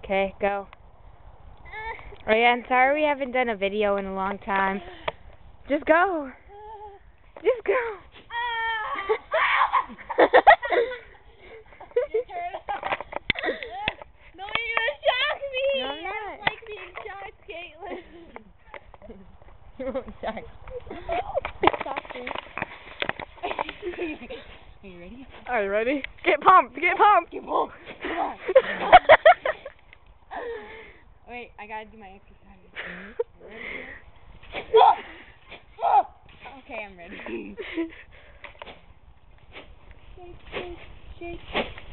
Okay, go. Oh yeah, I'm sorry we haven't done a video in a long time. Just go. Just go. No, you're gonna shock me. No, I'm I not. don't like being shocked, Caitlin. You won't shock. Are you ready? Are you ready? Get pumped. Get pumped. Get pumped. Come on. Wait, I gotta do my exercise. Okay, I'm ready. Shake, shake, shake.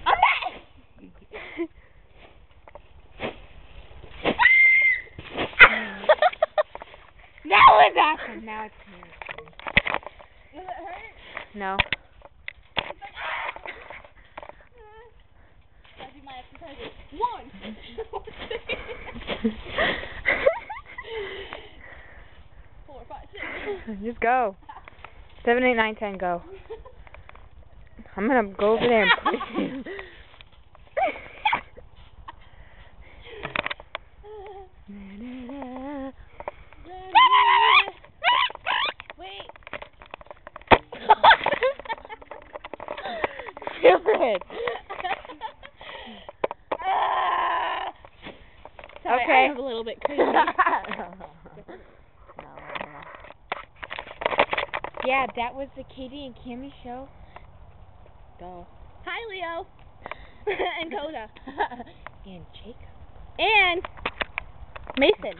I'm back! Now it's awesome. Now it's clear. Does it hurt? No. It's like, I'll do my exercises. 1, 4, 5, 6. Just go. 7, 8, 9, 10, go. I'm gonna go over there and push you. Wait. Stupid. Sorry, Okay. I'm a little bit crazy. Yeah, that was the Katie and Kimmy show. Duh. Hi, Leo. And Coda. And Jacob. And Mason.